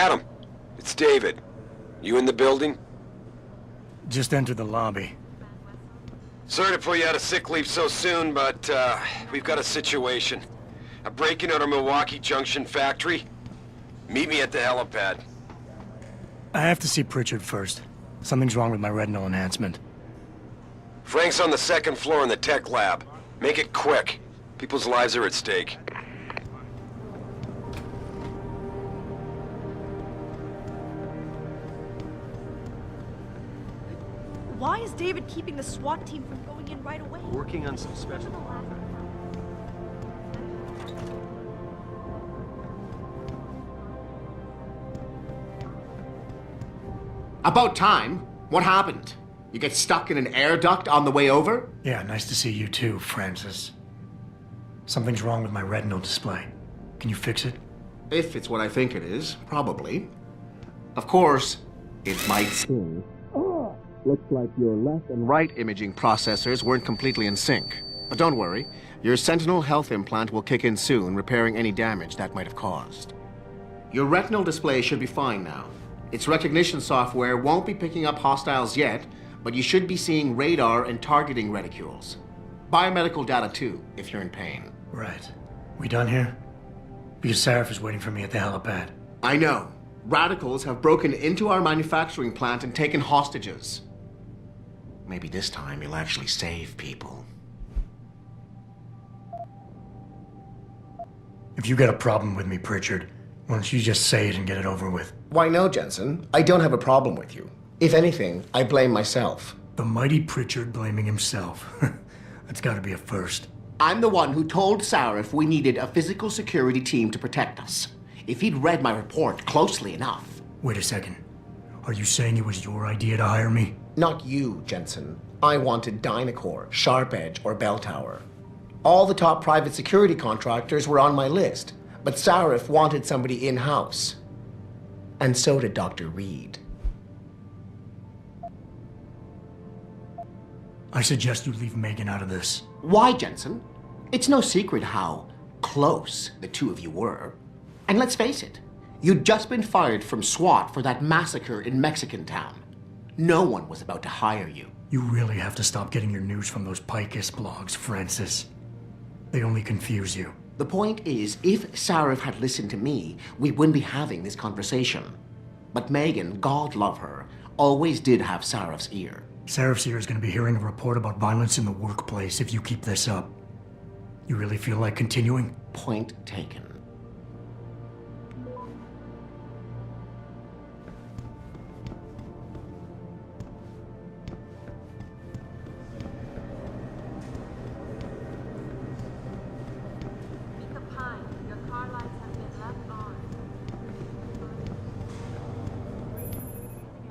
Adam, it's David. You in the building? Just entered the lobby. Sorry to pull you out of sick leave so soon, but we've got a situation. A break-in at our Milwaukee Junction factory. Meet me at the helipad. I have to see Pritchard first. Something's wrong with my retinal enhancement. Frank's on the second floor in the tech lab. Make it quick. People's lives are at stake. Why is David keeping the SWAT team from going in right away? Working on some special... About time. What happened? You get stuck in an air duct on the way over? Yeah, nice to see you too, Francis. Something's wrong with my retinal display. Can you fix it? If it's what I think it is, probably. Of course, it might seem. Looks like your left and right imaging processors weren't completely in sync. But don't worry, your Sentinel health implant will kick in soon, repairing any damage that might have caused. Your retinal display should be fine now. Its recognition software won't be picking up hostiles yet, but you should be seeing radar and targeting reticules. Biomedical data too, if you're in pain. Right. We done here? Because Sarif is waiting for me at the helipad. I know. Radicals have broken into our manufacturing plant and taken hostages. Maybe this time you'll actually save people. If you got a problem with me, Pritchard, why don't you just say it and get it over with? Why no, Jensen? I don't have a problem with you. If anything, I blame myself. The mighty Pritchard blaming himself. That's gotta be a first. I'm the one who told Sarif we needed a physical security team to protect us. If he'd read my report closely enough... Wait a second. Are you saying it was your idea to hire me? Not you, Jensen. I wanted Dynacore, Sharp Edge, or Bell Tower. All the top private security contractors were on my list, but Sarif wanted somebody in-house. And so did Dr. Reed. I suggest you leave Megan out of this. Why, Jensen? It's no secret how close the two of you were. And let's face it, you'd just been fired from SWAT for that massacre in Mexican Town. No one was about to hire you. You really have to stop getting your news from those Picus blogs, Francis. They only confuse you. The point is, if Sarif had listened to me, we wouldn't be having this conversation. But Megan, God love her, always did have Sarif's ear. Sarif's ear is going to be hearing a report about violence in the workplace if you keep this up. You really feel like continuing? Point taken.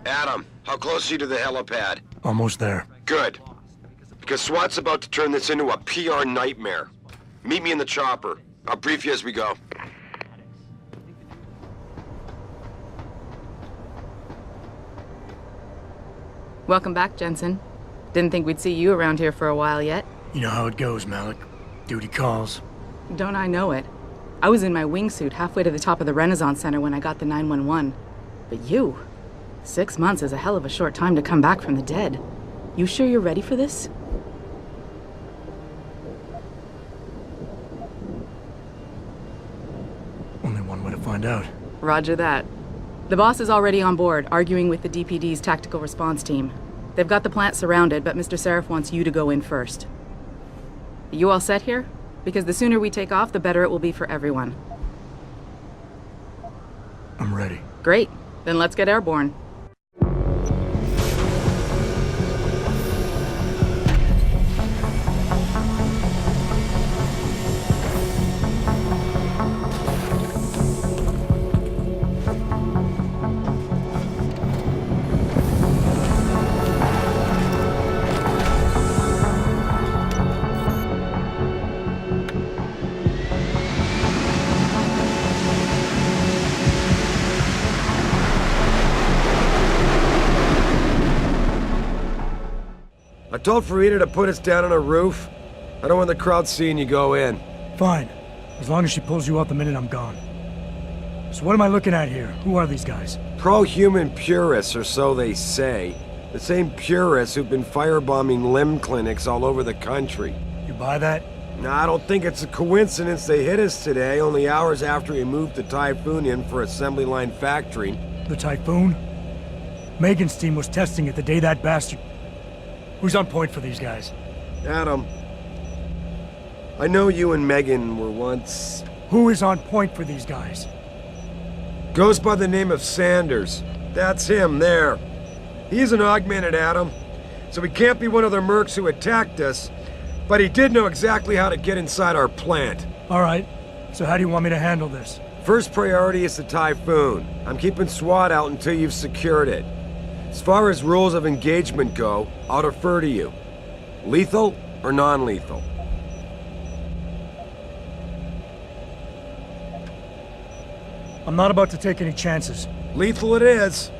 Adam, how close are you to the helipad? Almost there. Good. Because SWAT's about to turn this into a PR nightmare. Meet me in the chopper. I'll brief you as we go. Welcome back, Jensen. Didn't think we'd see you around here for a while yet. You know how it goes, Malik. Duty calls. Don't I know it? I was in my wingsuit halfway to the top of the Renaissance Center when I got the 911. But you... 6 months is a hell of a short time to come back from the dead. You sure you're ready for this? Only one way to find out. Roger that. The boss is already on board, arguing with the DPD's tactical response team. They've got the plant surrounded, but Mr. Sarif wants you to go in first. You all set here? Because the sooner we take off, the better it will be for everyone. I'm ready. Great. Then let's get airborne. I told Farida to put us down on a roof. I don't want the crowd seeing you go in. Fine. As long as she pulls you out the minute I'm gone. So what am I looking at here? Who are these guys? Pro-human purists, or so they say. The same purists who've been firebombing limb clinics all over the country. You buy that? No, I don't think it's a coincidence they hit us today, only hours after we moved the Typhoon in for assembly line factory. The Typhoon? Megan's team was testing it the day that bastard... Who's on point for these guys? Adam, I know you and Megan were once... Who is on point for these guys? Goes by the name of Sanders. That's him, there. He's an augmented Adam, so he can't be one of the mercs who attacked us, but he did know exactly how to get inside our plant. All right. So how do you want me to handle this? First priority is the Typhoon. I'm keeping SWAT out until you've secured it. As far as rules of engagement go, I'll defer to you. Lethal or non-lethal? I'm not about to take any chances. Lethal it is.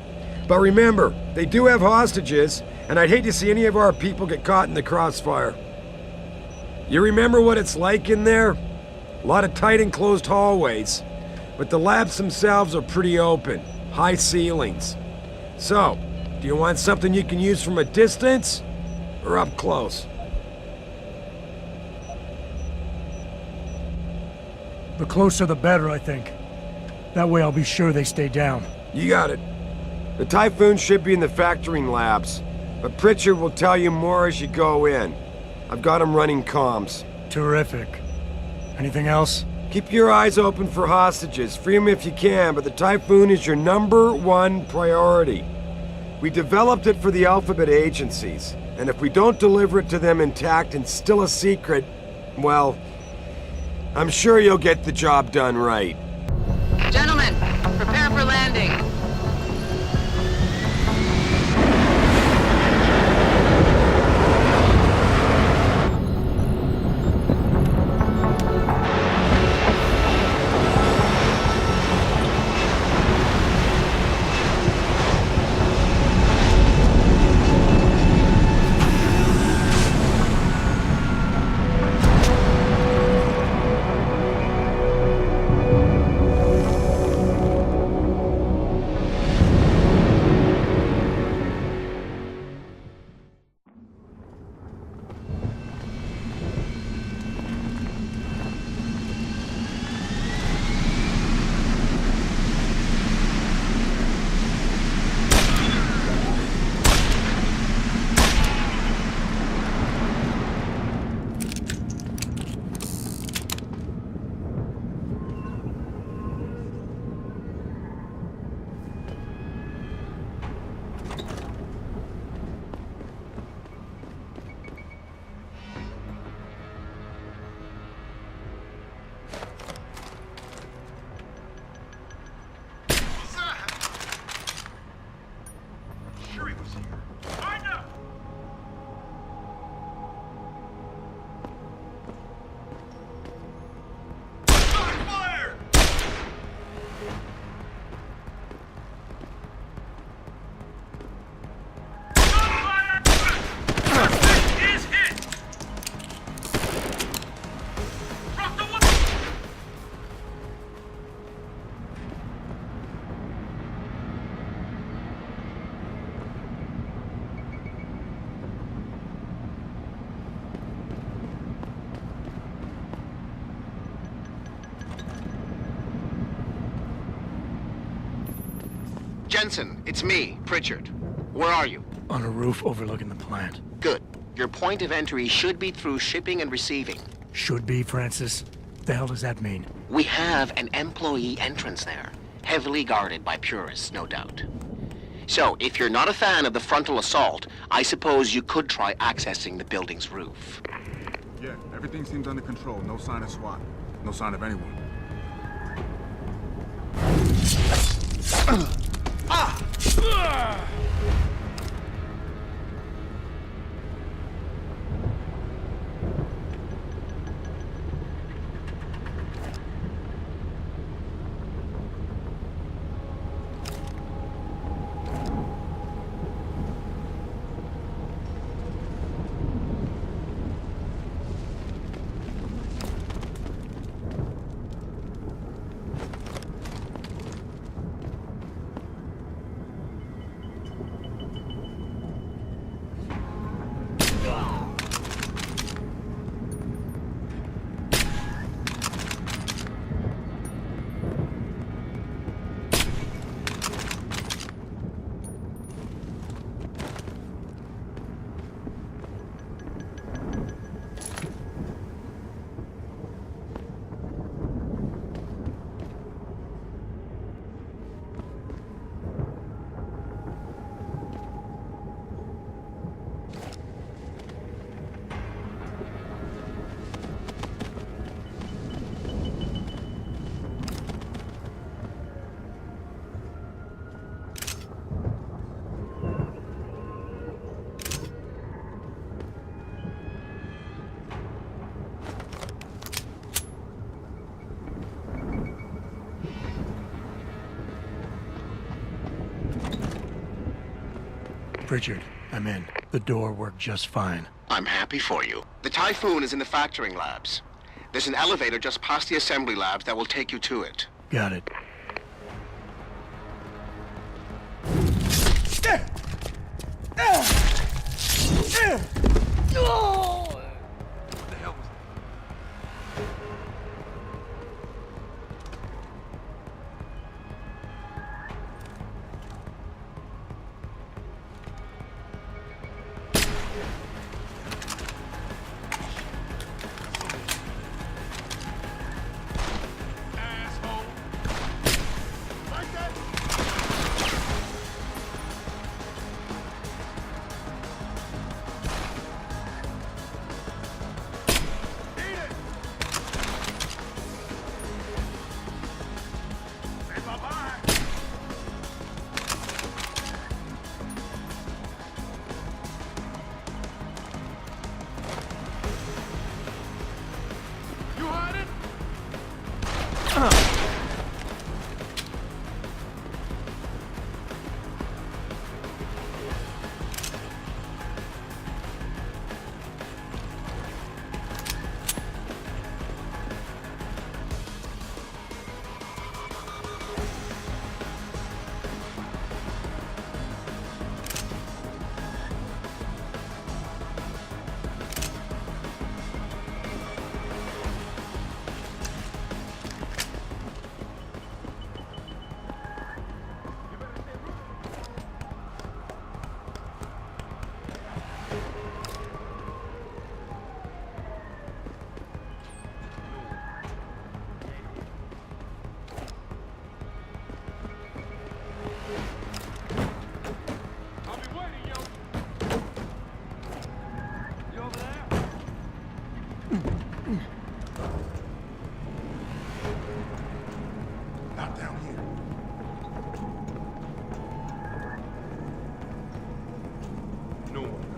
But remember, they do have hostages, and I'd hate to see any of our people get caught in the crossfire. You remember what it's like in there? A lot of tight enclosed hallways, but the labs themselves are pretty open, high ceilings. So, do you want something you can use from a distance, or up close? The closer the better, I think. That way I'll be sure they stay down. You got it. The Typhoon should be in the factoring labs, but Pritchard will tell you more as you go in. I've got him running comms. Terrific. Anything else? Keep your eyes open for hostages. Free them if you can, but the Typhoon is your #1 priority. We developed it for the Alphabet agencies, and if we don't deliver it to them intact and still a secret, well, I'm sure you'll get the job done right. Gentlemen, prepare for landing. Jensen, it's me, Pritchard. Where are you? On a roof overlooking the plant. Good. Your point of entry should be through shipping and receiving. Should be, Francis. The hell does that mean? We have an employee entrance there, heavily guarded by purists, no doubt. So, if you're not a fan of the frontal assault, I suppose you could try accessing the building's roof. Yeah, everything seems under control. No sign of SWAT. No sign of anyone. Pritchard, I'm in. The door worked just fine. I'm happy for you. The Typhoon is in the factoring labs. There's an elevator just past the assembly labs that will take you to it. Got it.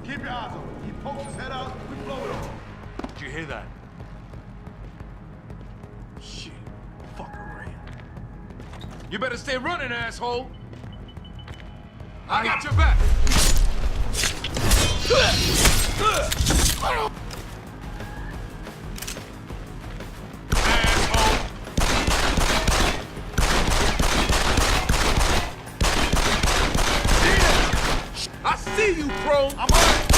Keep your eyes open. He pokes his head out, we blow it off. Did you hear that? Shit. Fucker ran. You better stay running, asshole. I got your back. I see you, bro. I'm on it.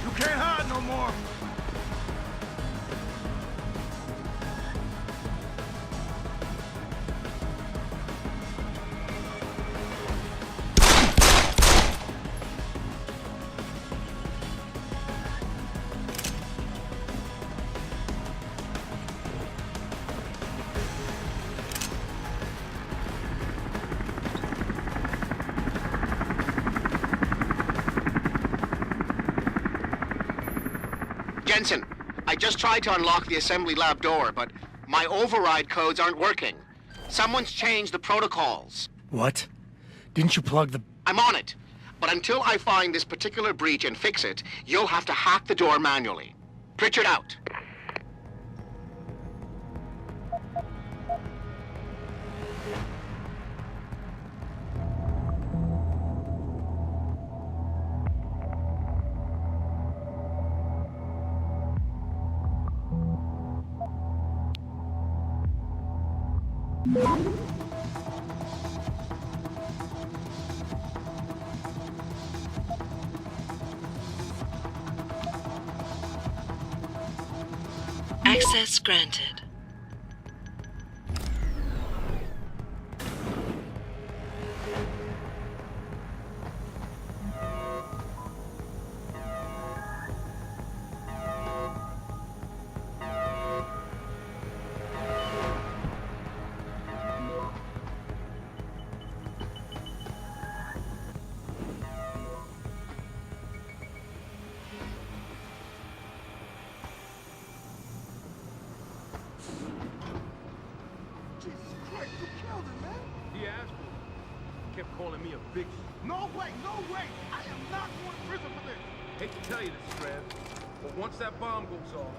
You can't hide no more. Jensen, I just tried to unlock the assembly lab door, but my override codes aren't working. Someone's changed the protocols. What? Didn't you plug the... I'm on it. But until I find this particular breach and fix it, you'll have to hack the door manually. Pritchard out. Access granted. Kept calling me a big... No way, no way. I am not going to prison for this. Hate to tell you this, Trev, but once that bomb goes off,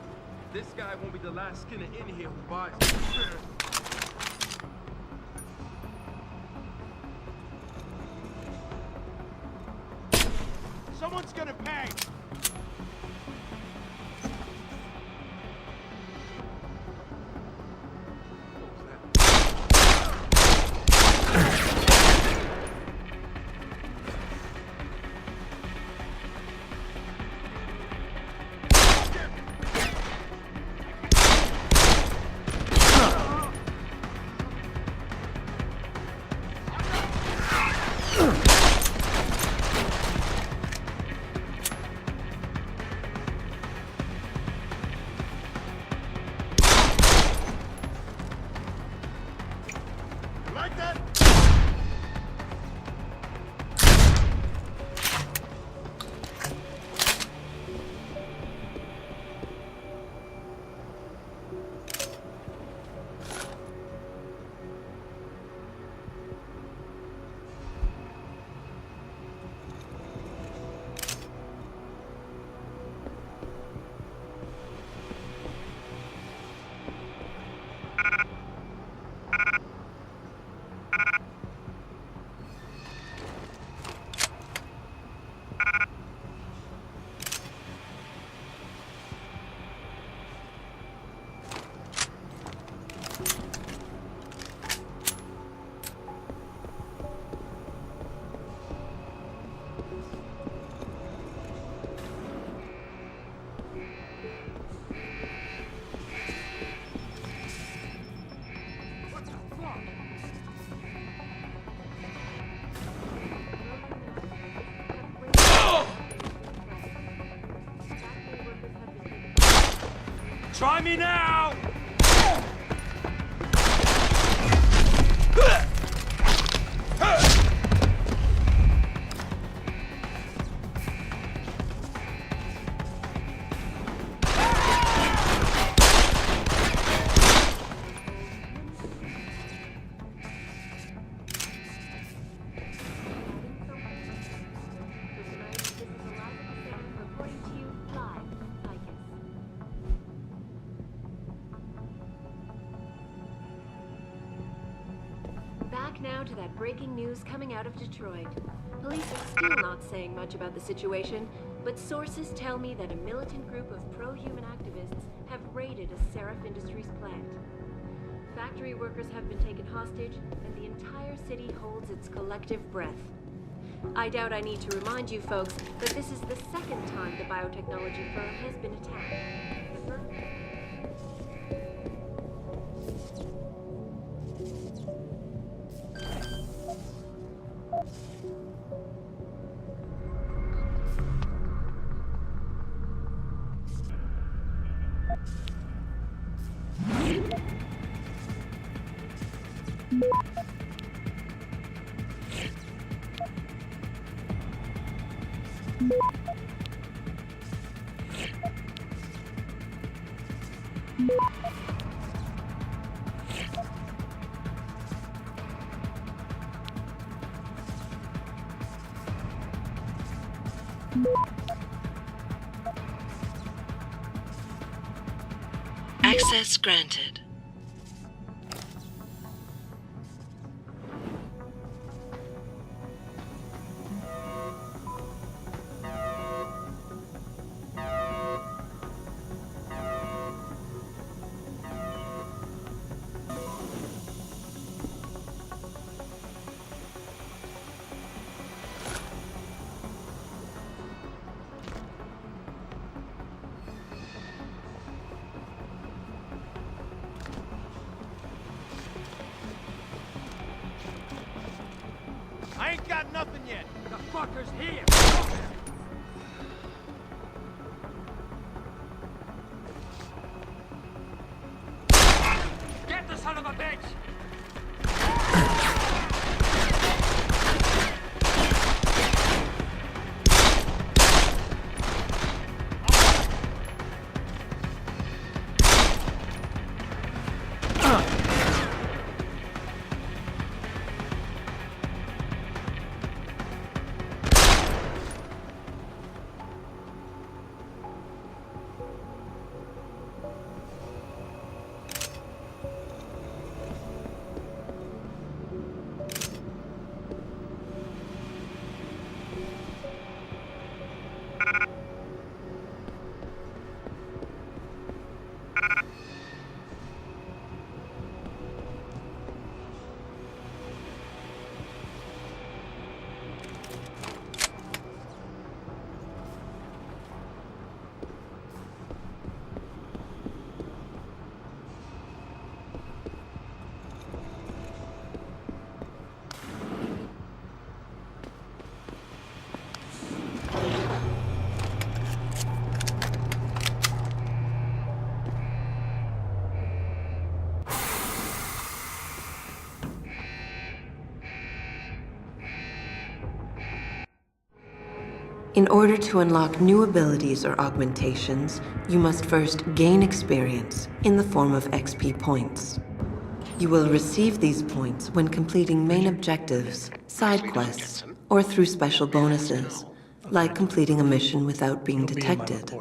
this guy won't be the last skinner in here who buys it. Someone's gonna pay! Like that? Try me now! Back now to that breaking news coming out of Detroit. Police are still not saying much about the situation, but sources tell me that a militant group of pro-human activists have raided a Seraph Industries plant. Factory workers have been taken hostage, and the entire city holds its collective breath. I doubt I need to remind you folks that this is the second time the biotechnology firm has been attacked. The firm... Access granted. I ain't got nothing yet. The fucker's here. Get the son of a bitch! In order to unlock new abilities or augmentations, you must first gain experience in the form of XP points. You will receive these points when completing main objectives, side quests, or through special bonuses, like completing a mission without being detected.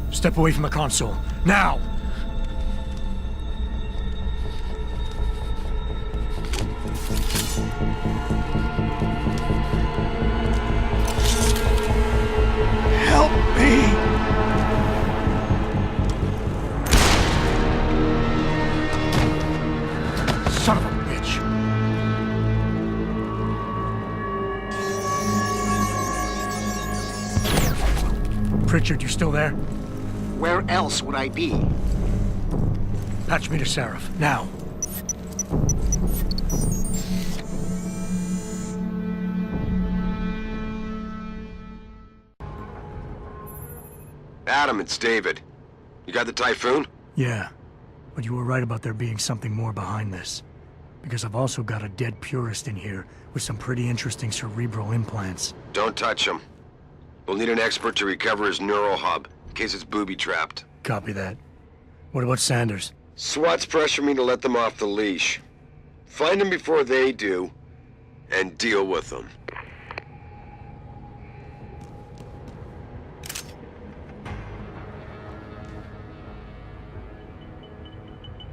Step away from the console. Now! Help me! Son of a bitch! Pritchard, you still there? Where else would I be? Patch me to Seraph, now. Adam, it's David. You got the Typhoon? Yeah, but you were right about there being something more behind this. Because I've also got a dead purist in here with some pretty interesting cerebral implants. Don't touch him. We'll need an expert to recover his neural hub, in case it's booby-trapped. Copy that. What about Sanders? SWAT's pressure me to let them off the leash. Find them before they do, and deal with them.